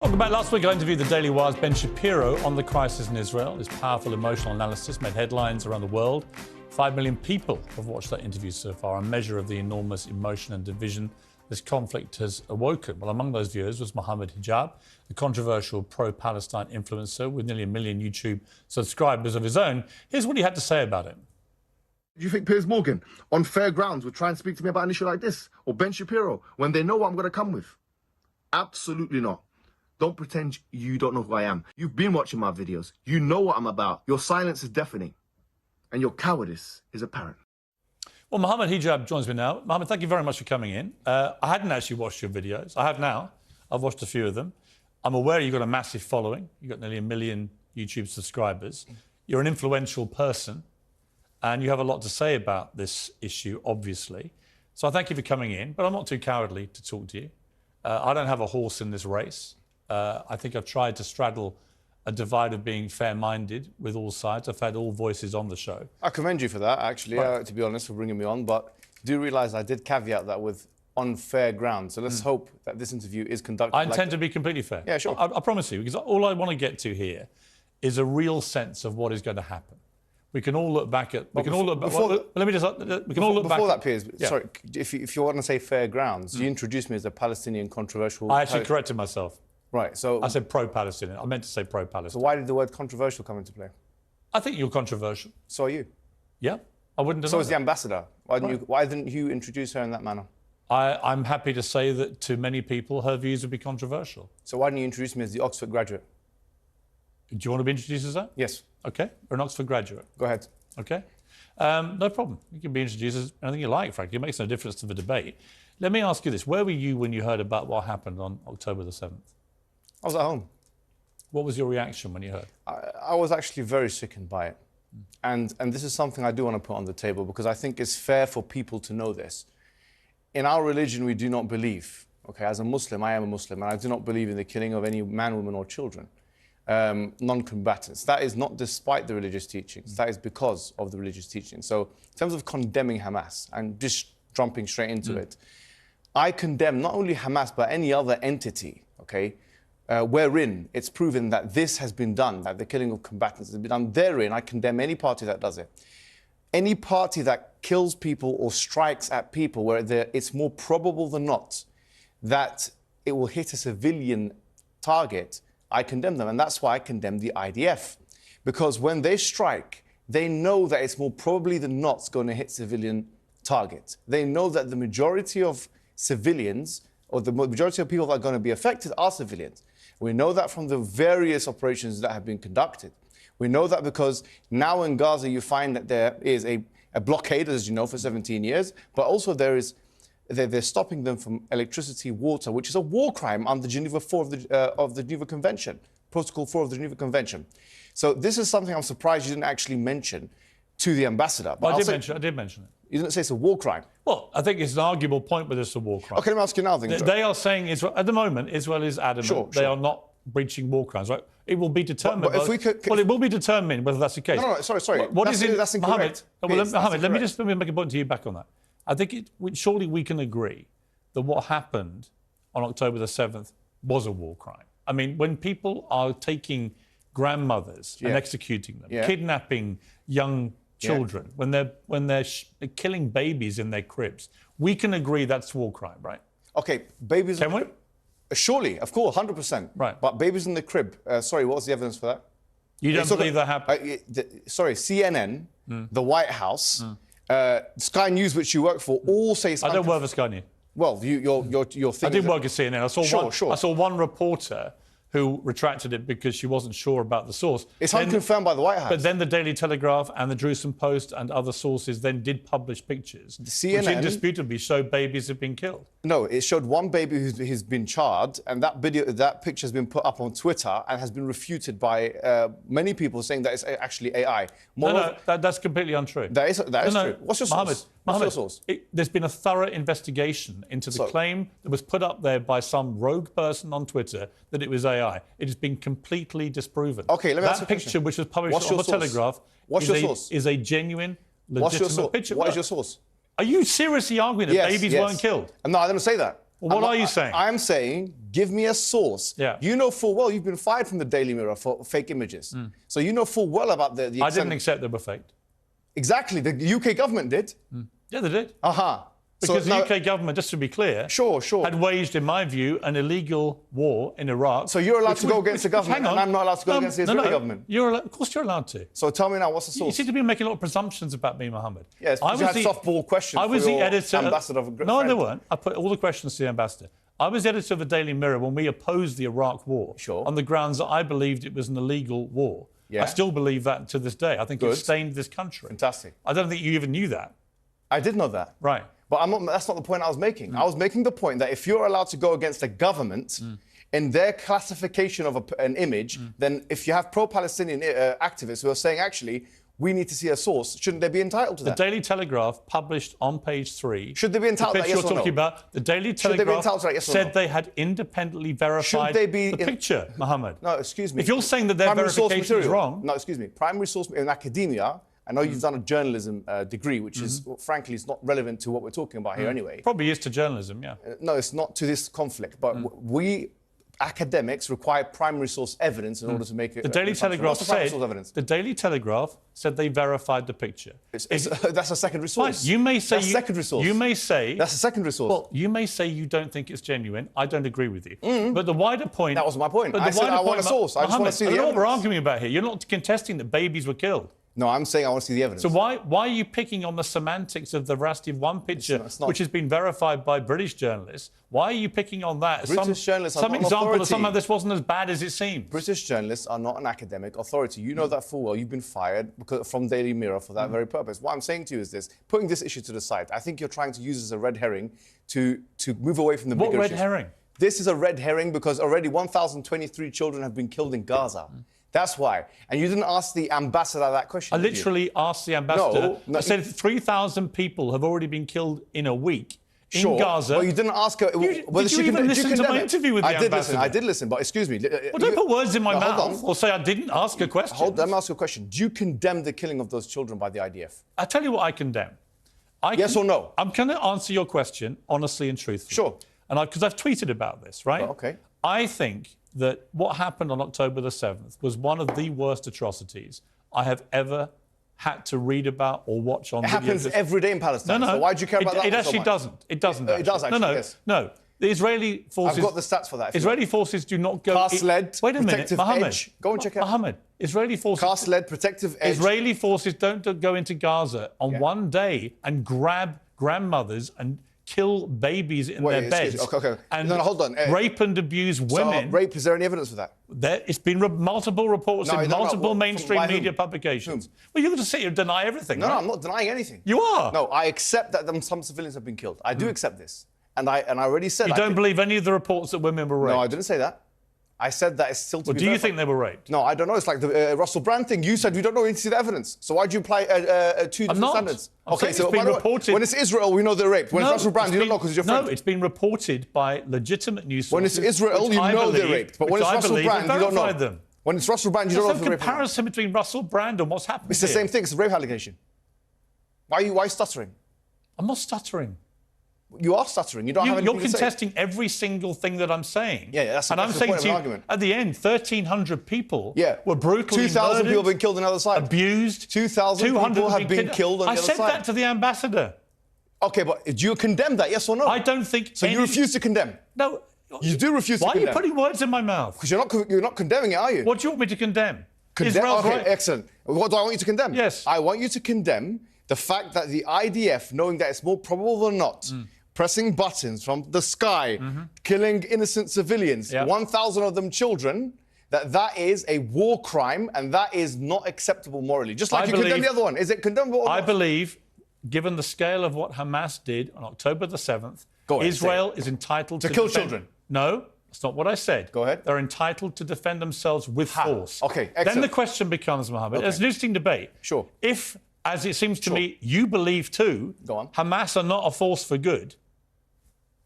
Welcome back. Last week I interviewed the Daily Wire's Ben Shapiro on the crisis in Israel. His powerful emotional analysis made headlines around the world. 5 million people have watched that interview so far, a measure of the enormous emotion and division this conflict has awoken. Well, among those viewers was Mohammed Hijab, the controversial pro-Palestine influencer with nearly 1 million YouTube subscribers of his own. Here's what he had to say about it. Do you think Piers Morgan, on fair grounds, would try and speak to me about an issue like this? Or Ben Shapiro, when they know what I'm going to come with? Absolutely not. Don't pretend you don't know who I am. You've been watching my videos. You know what I'm about. Your silence is deafening. And your cowardice is apparent. Well, Mohammed Hijab joins me now. Mohammed, thank you very much for coming in. I hadn't actually watched your videos. I have now. I've watched a few of them. I'm aware you've got a massive following. You've got nearly 1 million YouTube subscribers. You're an influential person, and you have a lot to say about this issue, obviously. So I thank you for coming in, but I'm not too cowardly to talk to you. I don't have a horse in this race. I think I've tried to straddle a divide of being fair-minded with all sides. I've had all voices on the show. I commend you for that, actually, to be honest, for bringing me on. But do realise I did caveat that with on fair ground. So let's hope that this interview is conducted. I intend to be completely fair. Yeah, sure. I promise you, because all I want to get to here is a real sense of what is going to happen. We can all look back at. We can all look back. Let me just. We can all look back. Before that, Piers. Yeah. Sorry, if you want to say fair grounds, you introduced me as a Palestinian controversial. I actually corrected myself. Right, so... I said pro-Palestinian. I meant to say pro-Palestinian. So why did the word controversial come into play? I think you're controversial. So are you. Yeah, I wouldn't deny So is the that. ambassador. Why didn't you introduce her in that manner? I'm happy to say that to many people, her views would be controversial. So why didn't you introduce me as the Oxford graduate? Do you want to be introduced as that? Yes. OK, or an Oxford graduate. Go ahead. OK. No problem. You can be introduced as anything you like, frankly. It makes no difference to the debate. Let me ask you this. Where were you when you heard about what happened on October the 7th? I was at home. What was your reaction when you heard? I was actually very sickened by it. And this is something I do want to put on the table because I think it's fair for people to know this. In our religion, we do not believe, okay, as a Muslim, I am a Muslim, and I do not believe in the killing of any man, woman or children, non-combatants. That is not despite the religious teachings. That is because of the religious teachings. So in terms of condemning Hamas and just jumping straight into it, I condemn not only Hamas, but any other entity, okay, wherein it's proven that this has been done, that the killing of combatants has been done. Therein, I condemn any party that does it. Any party that kills people or strikes at people where it's more probable than not that it will hit a civilian target, I condemn them. And that's why I condemn the IDF. Because when they strike, they know that it's more probably than not going to hit civilian targets. They know that the majority of civilians or the majority of people that are going to be affected are civilians. We know that from the various operations that have been conducted. We know that because now in Gaza you find that there is a blockade, as you know, for 17 years, but also they're stopping them from electricity, water, which is a war crime under Geneva 4 of the Geneva Convention, Protocol 4 of the Geneva Convention. So this is something I'm surprised you didn't actually mention to the ambassador. But I did mention it. You didn't say it's a war crime. Well, I think it's an arguable point whether it's a war crime. OK, let me ask you now then. They are saying Israel, at the moment, Israel is adamant they are not breaching war crimes, right? It will be determined. But if we could, well, it will be determined whether that's the case. No, sorry. That's incorrect. Mohammed, let me just make a point to you back on that. I think surely we can agree that what happened on October the 7th was a war crime. I mean, when people are taking grandmothers and executing them, kidnapping young children, when they're killing babies in their cribs, we can agree that's war crime, right? OK, babies... Can we? Surely, of course, 100%. Right. But babies in the crib, sorry, what's the evidence for that? You don't believe that happened? Sorry, CNN, the White House, Sky News, which you work for, all say... I don't work for Sky News. Well, your thing... I did work at CNN. I saw one reporter who retracted it because she wasn't sure about the source. It's unconfirmed by the White House. But then the Daily Telegraph and the Jerusalem Post and other sources then did publish pictures CNN, which indisputably showed babies have been killed. No, it showed one baby who's been charred, and that picture has been put up on Twitter and has been refuted by many people saying that it's actually AI. That's completely untrue. That is true. What's your source? Mohammed, there's been a thorough investigation into the claim that was put up there by some rogue person on Twitter that it was AI. It has been completely disproven. OK, let me ask you a question. That picture, which was published on the Telegraph, is a genuine, legitimate picture. What is your source? Are you seriously arguing that babies weren't killed? No, I didn't say that. Well, what are you saying? I'm saying, give me a source. Yeah. You know full well you've been fired from the Daily Mirror for fake images. So you know full well about the I didn't accept they were faked. Exactly. The UK government did. Yeah, they did. Aha. Because the UK government, just to be clear, Sure. had waged, in my view, an illegal war in Iraq. So you're allowed to go against the government, and I'm not allowed to go against the Israeli government. Of course you're allowed to. So tell me now, what's the source? You seem to be making a lot of presumptions about me, Mohammed. Yes, because you had softball questions I was for the your editor. ambassador of a No, friend. they weren't. I put all the questions to the ambassador. I was editor of the Daily Mirror when we opposed the Iraq war on the grounds that I believed it was an illegal war. Yeah. I still believe that to this day. I think it stained this country. Fantastic. I don't think you even knew that. I did know that. Right. But that's not the point I was making. I was making the point that if you're allowed to go against the government in their classification of an image, then if you have pro-Palestinian activists who are saying, actually, we need to see a source, shouldn't they be entitled to that? The Daily Telegraph published on page 3. Should they be entitled to that, yes you're or no? talking about, the Daily Should they be Telegraph entitled to that, yes or said no? they had independently verified the picture, Mohammed. No, excuse me. If you're saying that their verification is wrong... No, excuse me. Primary source in academia, I know you've done a journalism degree, which is, frankly, it's not relevant to what we're talking about here anyway. Probably is to journalism, yeah. No, it's not to this conflict. But we academics require primary source evidence in order to make it. The Daily Telegraph said. The Daily Telegraph said they verified the picture. That's a secondary source. Fine. You may say that's secondary source. You may say that's a secondary source. Well, you may say you don't think it's genuine. I don't agree with you. But the wider point. That was my point. But I said I want a source. I just want to see the evidence. What we're arguing about here. You're not contesting that babies were killed. No, I'm saying I want to see the evidence. So why are you picking on the semantics of the veracity of one picture, which has been verified by British journalists? Why are you picking on that? British journalists are some not an example authority. that somehow this wasn't as bad as it seems. British journalists are not an academic authority. You know that full well. You've been fired from Daily Mirror for that very purpose. What I'm saying to you is this: putting this issue to the side, I think you're trying to use this as a red herring to move away from the bigger What red issues. herring? This is a red herring because already 1,023 children have been killed in Gaza. That's why. And you didn't ask the ambassador that question. I literally asked the ambassador. No, I said 3,000 people have already been killed in a week in Gaza. Well, you didn't ask her whether she even listen to my interview with the ambassador? I did listen, but excuse me. Well, don't put words in my mouth or say I didn't ask a question. Let me ask you a question. Do you condemn the killing of those children by the IDF? I tell you what I condemn. Yes or no? I'm going to answer your question honestly and truthfully. Sure. And because I've tweeted about this, right? Oh, okay. I think that what happened on October the 7th was one of the worst atrocities I have ever had to read about or watch on It happens every day in Palestine. No. So why do you care about that? It actually doesn't. It doesn't. It does actually. Yes. No. The Israeli forces. I've got the stats for that. Israeli forces do not go. Cast-led, Wait a minute, protective Mohammed. edge. Go and check it out. Mohammed. Israeli forces. Cast-led, protective edge. Israeli forces don't go into Gaza on one day and grab grandmothers and kill babies in their beds. Okay. And hold on. Rape and abuse women. So, rape, is there any evidence for that? It's been multiple reports in multiple mainstream media publications. Well, you're going to sit here and deny everything, No, right? no, I'm not denying anything. You are. No, I accept that some civilians have been killed. I do accept this. And I already said... You don't believe any of the reports that women were raped? No, I didn't say that. I said that it's still to be do you verified. think they were raped? No, I don't know. It's like the Russell Brand thing. You said we don't know. We need to see the evidence. So why do you apply two different standards? Okay, so it's been reported. When it's Israel, we know they're raped. When it's Russell Brand, you don't know because it's your friend. No, it's been reported by legitimate news sources. When it's Israel, you know they're raped. But when it's Russell Brand, you don't know. Them. When it's Russell Brand, you don't know if they're raped. There's no comparison between Russell Brand and what's happened. It's the same thing. It's a rape allegation. Why are you stuttering? I'm not stuttering. You are stuttering. You don't have anything to say. You're contesting every single thing that I'm saying. Yeah, that's and I'm saying to you, at the end, 1,300 people were brutally 2,000 people have been killed on the other side. Abused. 2,000 people have been killed on the other side. I said that to the ambassador. Okay, but do you condemn that, yes or no? I don't think so. You refuse to condemn? No. You do refuse to condemn? Why are you putting words in my mouth? Because you're not condemning it, are you? What do you want me to condemn? Israel's okay, right. Excellent. What do I want you to condemn? Yes. I want you to condemn the fact that the IDF, knowing that it's more probable than not, pressing buttons from the sky, killing innocent civilians, 1,000 of them children, that is a war crime and that is not acceptable morally. Just like you condemn the other one. Is it condemnable or not? I believe, given the scale of what Hamas did on October the 7th, Israel is entitled to kill children. No, that's not what I said. Go ahead. They're entitled to defend themselves with force. Okay, excellent. Then the question becomes, Mohammed, it's an interesting debate. Sure. If, as it seems to me, you believe too, Hamas are not a force for good,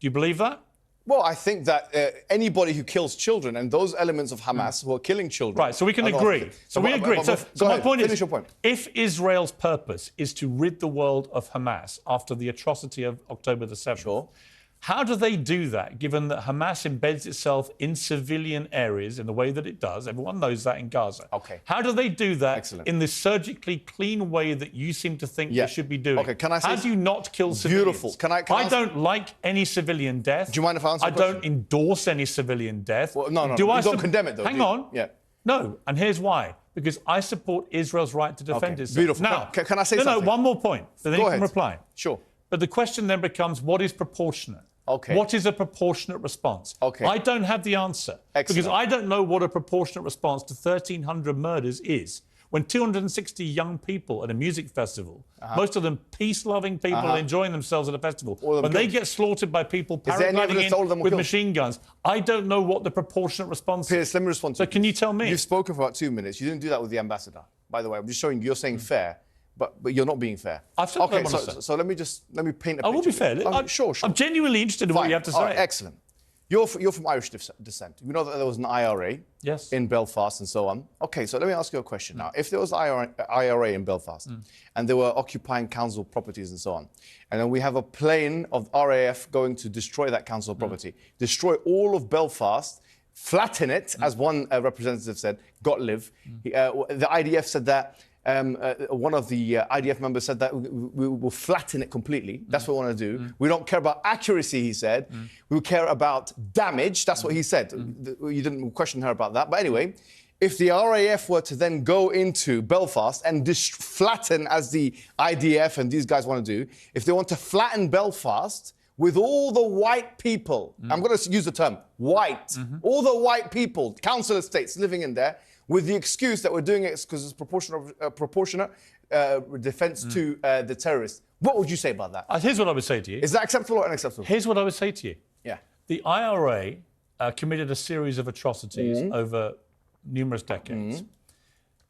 do you believe that? Well, I think that anybody who kills children and those elements of Hamas who are killing children... Right, so we can agree. So we agree. So my point is, your point. If Israel's purpose is to rid the world of Hamas after the atrocity of October the 7th, How do they do that, given that Hamas embeds itself in civilian areas in the way that it does? Everyone knows that in Gaza. Okay. How do they do that Excellent. in the surgically clean way that you seem to think they should be doing? Okay, can I say... How do you not kill civilians? Beautiful. I don't like any civilian death. Do you mind if I answer I the question? don't endorse any civilian death. Well, no. Do I you don't condemn it, though. Hang on. Yeah. No, and here's why. Because I support Israel's right to defend itself. Beautiful. Now, can I say something? No, one more point. So then Go you ahead. can reply. Sure. But the question then becomes, what is proportionate? Okay. What is a proportionate response? Okay. I don't have the answer. Excellent. Because I don't know what a proportionate response to 1,300 murders is. When 260 young people at a music festival, most of them peace-loving people enjoying themselves at a festival, when they get slaughtered by people paragliding in with machine guns, I don't know what the proportionate response is. Piers, let me respond to you. So can you tell me? You've spoken for about 2 minutes. You didn't do that with the ambassador. By the way, I'm just showing you're saying fair, but you're not being fair. I've said what I okay, want to say. so let me paint a picture. I will be fair. Sure. I'm genuinely interested in what you have to say. All right, excellent. You're from Irish descent. You know that there was an IRA in Belfast and so on. Okay, so let me ask you a question now. If there was IRA in Belfast and they were occupying council properties and so on, and then we have a plane of RAF going to destroy that council property, destroy all of Belfast, flatten it, as one representative said, Gottlieb. The IDF said that. One of the IDF members said that we will flatten it completely. That's what we want to do. We don't care about accuracy, he said. We care about damage. That's what he said. You didn't question her about that. But anyway, if the RAF were to then go into Belfast and flatten, as the IDF and these guys want to do, if they want to flatten Belfast with all the white people, I'm going to use the term white, all the white people, council estates living in there, with the excuse that we're doing it because it's proportionate defense to the terrorists. What would you say about that? Here's what I would say to you. Is that acceptable or unacceptable? Here's what I would say to you. Yeah. The IRA committed a series of atrocities over numerous decades.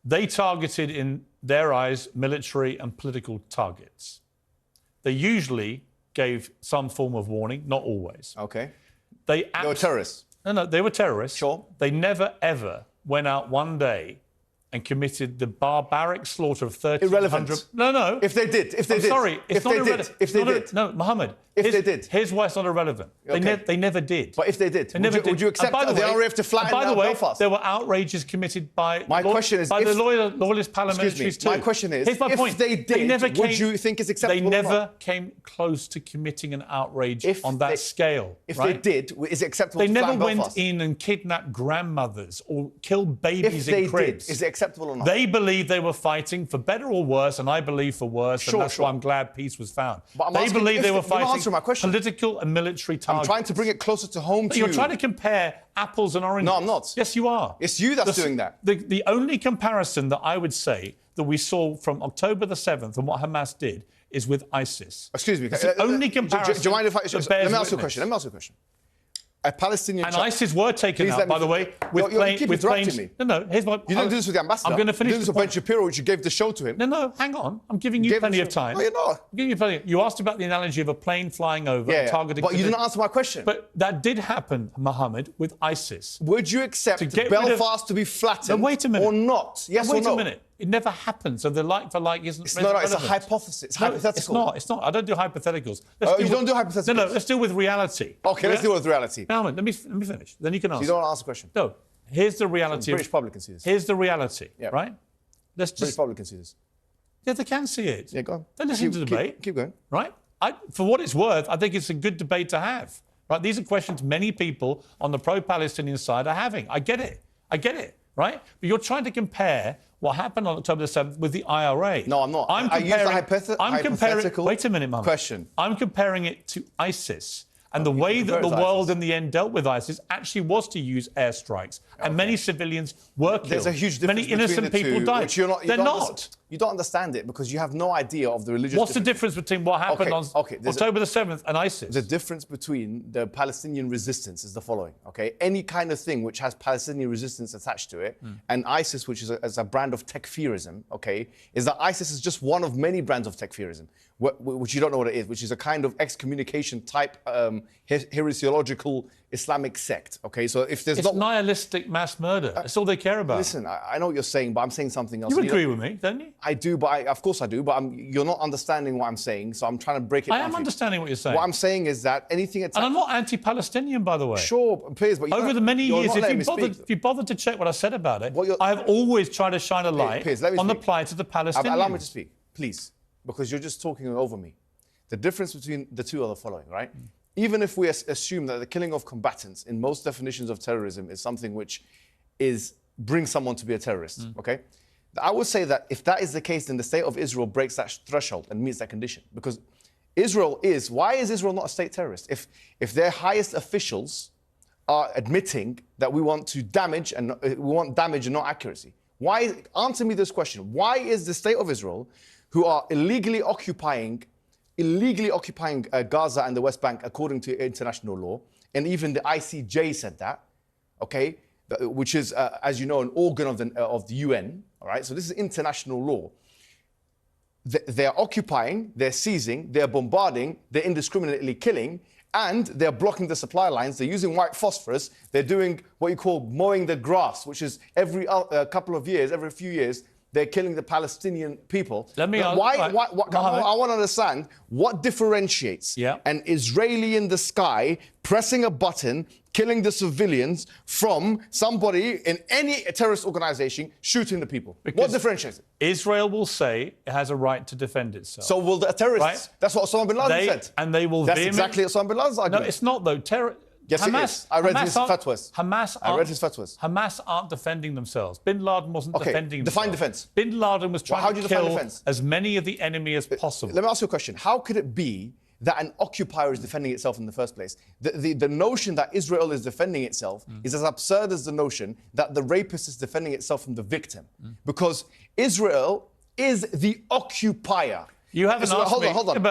They targeted, in their eyes, military and political targets. They usually gave some form of warning, not always. Okay. They were terrorists. No, they were terrorists. Sure. They never, ever went out one day and committed the barbaric slaughter of 1,300... Irrelevant. No. If they did. Sorry, it's not irrelevant. If they did. No, Mohammed. They did. Here's why it's not irrelevant. They never did. But if they did, would you accept the RAF to flatten Belfast? By the way, there were outrages committed by the loyalist parliamentaries too. My question is, here's my point. If they did, would you think it's acceptable? They never came close to committing an outrage on that scale. If they did, is it acceptable to flatten Belfast? They never went in and kidnapped grandmothers or killed babies in cribs. If they did, is it acceptable or not? They believed they were fighting for better or worse, and I believe for worse, and that's why I'm glad peace was found. They believed they were fighting political and military targets. I'm trying to bring it closer to home to you. You're trying to compare apples and oranges. No, I'm not. Yes, you are. It's you that's doing that. The only comparison that I would say that we saw from October the 7th and what Hamas did is with ISIS. Excuse me. It's the only comparison. Do you mind if I... Let me ask you a question. A Palestinian... And ISIS were taken out, by the way, with planes... No, here's my... You didn't do this with the ambassador. I'm going to finish. You did this with Ben Shapiro, which you gave the show to him. No, hang on. I'm giving you plenty of time. No, you're not. I'm giving you plenty. You asked about the analogy of a plane flying over and targeting... But you didn't answer my question. But that did happen, Mohammed, with ISIS. Would you accept Belfast to be flattened or not? Yes or no? Wait a minute. It never happened, so the like for like isn't relevant. It's a hypothesis. It's hypothetical. It's not. I don't do hypotheticals. You don't do hypotheticals? No, let's deal with reality. Okay, let's deal with reality. Now, let me finish. Then you can answer. So you don't answer the question? No. Here's the reality. The British public can see this. Here's the reality, right? British public can see this. Yeah, they can see it. Yeah, go on. They listen to the debate. Keep going. Right? For what it's worth, I think it's a good debate to have. Right? These are questions many people on the pro-Palestinian side are having. I get it. Right? But you're trying to compare what happened on October the 7th with the IRA. No, I'm not. I used a hypothetical wait a minute, Mum. question. I'm comparing it to ISIS. And the way that the world in the end dealt with ISIS actually was to use airstrikes. And many civilians were killed. There's a huge difference many innocent people died. They're not. You don't understand it because you have no idea of the religious What's the difference between what happened on October the 7th and ISIS? The difference between the Palestinian resistance is the following, okay? Any kind of thing which has Palestinian resistance attached to it, and ISIS, which is a brand of tekfirism, okay, is that ISIS is just one of many brands of tekfirism, which you don't know what it is, which is a kind of excommunication type heresiological Islamic sect. Okay, so if there's It's nihilistic mass murder. That's all they care about. Listen, I know what you're saying, but I'm saying something else. You agree with me, don't you? I do, but of course I do, but you're not understanding what I'm saying, so I'm trying to break it down. I am understanding what you're saying. What I'm saying is that anything... And I'm not anti-Palestinian, by the way. Sure, Piers, but... Over the many years, if you bothered to check what I said about it, I have always tried to shine a light on the plight of the Palestinians. Allow me to speak, please, because you're just talking over me. The difference between the two are the following, right? Even if we assume that the killing of combatants in most definitions of terrorism is something which brings someone to be a terrorist, okay? I would say that if that is the case, then the state of Israel breaks that threshold and meets that condition. Because why is Israel not a state terrorist? If their highest officials are admitting that we want damage and not accuracy. Answer me this question. Why is the state of Israel, who are illegally occupying Gaza and the West Bank according to international law, and even the ICJ said that, okay, which is, as you know, an organ of the UN, all right? So this is international law. They're occupying, they're seizing, they're bombarding, they're indiscriminately killing, and they're blocking the supply lines. They're using white phosphorus. They're doing what you call mowing the grass, which is every couple of years, every few years, they're killing the Palestinian people. Let me I want to understand what differentiates an Israeli in the sky pressing a button, killing the civilians, from somebody in any terrorist organization shooting the people. Because what differentiates it? Israel will say it has a right to defend itself. So will the terrorists? Right? That's what Osama bin Laden said. And they will. That's exactly Osama bin Laden's argument. No, it's not though. Yes, Hamas, it is. I read his fatwas. Hamas aren't defending themselves. Bin Laden wasn't defending themselves. Define defense. Bin Laden was trying to kill as many of the enemy as possible. Let me ask you a question. How could it be that an occupier is defending itself in the first place? The notion that Israel is defending itself is as absurd as the notion that the rapist is defending itself from the victim. Because Israel is the occupier. You haven't asked me. Hold on.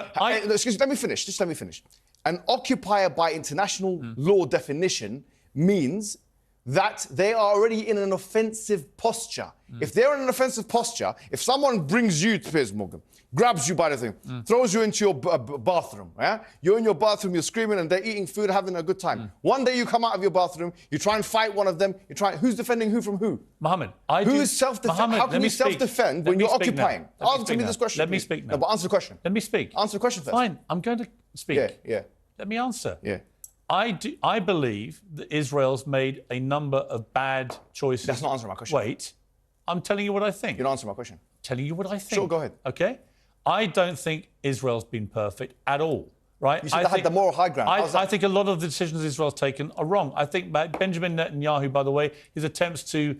Excuse me, let me finish. Just let me finish. An occupier by international law definition means that they are already in an offensive posture. If they're in an offensive posture, if someone brings you to Piers Morgan, grabs you by the thing, throws you into your bathroom, yeah? You're in your bathroom, you're screaming and they're eating food, having a good time. One day you come out of your bathroom, you try and fight one of them, who's defending who from who? Mohammed, how can you self-defend when you're occupying? Answer me this question. Let me speak now. No, but answer the question. Let me speak. Answer the question first. Fine, I'm going to speak. Yeah. Let me answer. Yeah. I believe that Israel's made a number of bad choices. That's not answering my question. Wait, I'm telling you what I think. You're not answering my question. Telling you what I think. Sure, go ahead. Okay? I don't think Israel's been perfect at all, right? You said they had the moral high ground. I think a lot of the decisions Israel's taken are wrong. I think Benjamin Netanyahu, by the way, his attempts to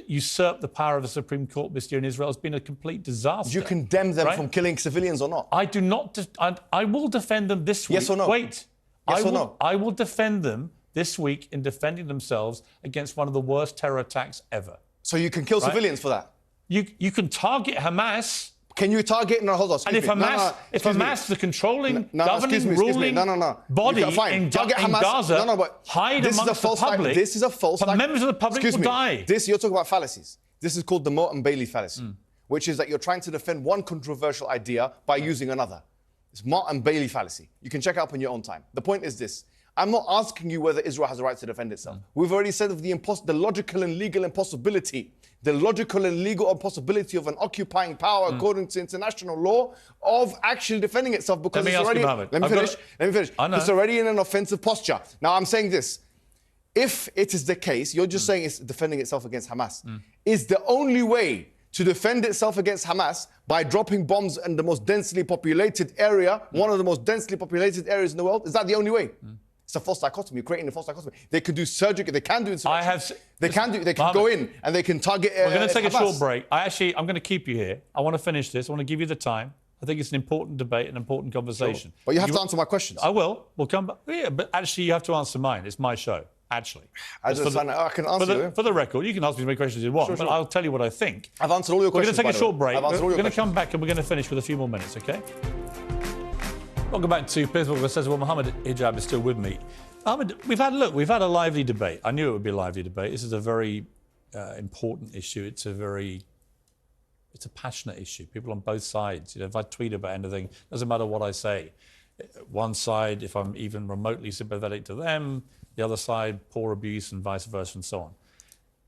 usurp the power of the Supreme Court this year in Israel has been a complete disaster. Do you condemn them from killing civilians or not? I do not. I will defend them this week. Yes or no? Wait. Yes or no? I will defend them this week in defending themselves against one of the worst terror attacks ever. So you can kill civilians for that? You can target Hamas. Can you target? No, hold on. And if Hamas, the controlling, governing, ruling body in Gaza, hide amongst the public, this is a false. Members of the public will die. You're talking about fallacies. This is called the Moat and Bailey fallacy, which is that you're trying to defend one controversial idea by using another. It's Moat and Bailey fallacy. You can check it up on your own time. The point is this. I'm not asking you whether Israel has a right to defend itself. We've already said of the logical and legal impossibility. The logical and legal impossibility of an occupying power, according to international law, of actually defending itself because it's already... Let me finish. It's already in an offensive posture. Now, I'm saying this. If it is the case, you're just saying it's defending itself against Hamas. Is the only way to defend itself against Hamas by dropping bombs in the most densely populated area, one of the most densely populated areas in the world? Is that the only way? It's a false dichotomy. You're creating a false dichotomy. They could do surgery. They can do insurrection. They can go in and they can target. We're going to take a short break. I'm going to keep you here. I want to finish this. I want to give you the time. I think it's an important debate, an important conversation. Sure. But you have to answer my questions. I will. We'll come back. Yeah, but actually, you have to answer mine. It's my show. Actually, I can answer for the record. You can ask me as many questions as you want, but I'll tell you what I think. I've answered all your questions. We're going to take a short break. We're going to come back and we're going to finish with a few more minutes. Okay. Welcome back to Piers Morgan Says. Well, Mohammed Hijab is still with me. Mohammed, we've had a lively debate. I knew it would be a lively debate. This is a very important issue. It's a passionate issue. People on both sides. If I tweet about anything, doesn't matter what I say. One side, if I'm even remotely sympathetic to them, the other side poor abuse and vice versa and so on.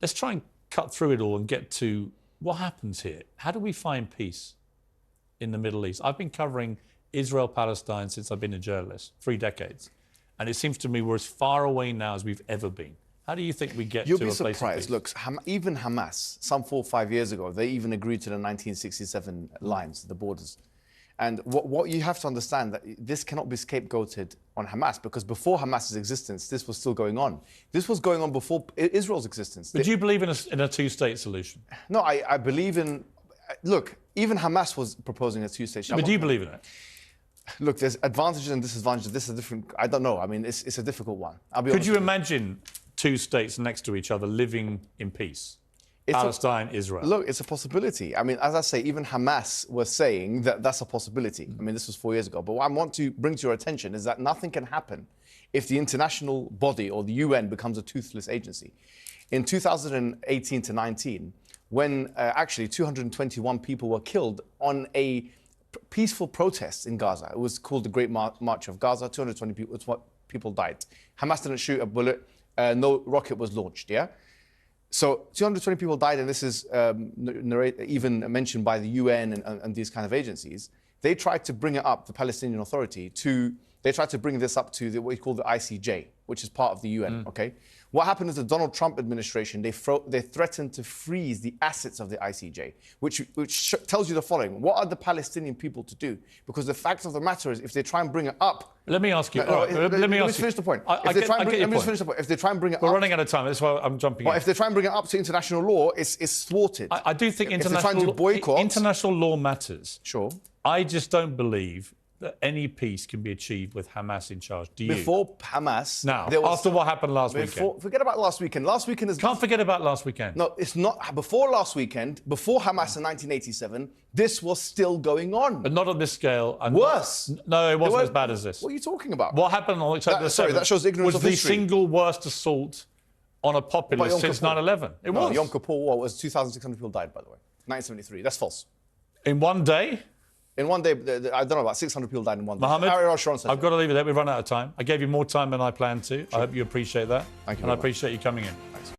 Let's try and cut through it all and get to what happens here. How do we find peace in the Middle East? I've been covering Israel-Palestine since I've been a journalist, 3 decades. And it seems to me we're as far away now as we've ever been. How do you think we get You'll to be a place of surprised. peace? Look, even Hamas, some 4 or 5 years ago, they even agreed to the 1967 lines, the borders. And what you have to understand, that this cannot be scapegoated on Hamas, because before Hamas's existence, this was still going on. This was going on before Israel's existence. But do you believe in a two-state solution? No, I believe in... Look, even Hamas was proposing a two-state solution. But do you believe in it? Look, there's advantages and disadvantages. This is a different... I don't know. I mean, it's a difficult one. I'll be Could honest you with imagine 2 states next to each other living in peace? Palestine, Israel. Look, it's a possibility. I mean, as I say, even Hamas was saying that that's a possibility. I mean, this was 4 years ago. But what I want to bring to your attention is that nothing can happen if the international body or the UN becomes a toothless agency. In 2018 to 19, when actually 221 people were killed on a peaceful protest in Gaza. It was called the Great March of Gaza. 220 people died. Hamas didn't shoot a bullet. No rocket was launched, yeah? So 220 people died, and this is even mentioned by the UN and these kind of agencies. They tried to bring it up, the Palestinian Authority, they tried to bring this up to what we call the ICJ, which is part of the UN, okay? What happened is the Donald Trump administration, they threatened to freeze the assets of the ICJ, which tells you the following. What are the Palestinian people to do? Because the fact of the matter is, if they try and bring it up... Let me ask you. Let me finish the point. Let me just finish the point. If they try and bring it up... We're running out of time. That's why I'm jumping in. If they try and bring it up to international law, it's thwarted. I do think if they're trying to boycott... international law matters. Sure. I just don't believe that any peace can be achieved with Hamas in charge. Do you? Before Hamas... Now, after what happened last weekend. Forget about last weekend. Last weekend is... Can't forget about last weekend. No, it's not. Before last weekend, before Hamas in 1987, this was still going on. But not on this scale. And worse. No, it wasn't as bad as this. What are you talking about? What happened on October 7th sorry, that shows ignorance was of the history. single worst assault on a populace since 9/11. It was. Yom Kippur War was 2,600 people died, by the way. 1973. That's false. In one day? In one day, I don't know, about 600 people died in one day. Mohammed, I've got to leave it there. We've run out of time. I gave you more time than I planned to. Sure. I hope you appreciate that. Thank you. And I appreciate you coming in. Thanks.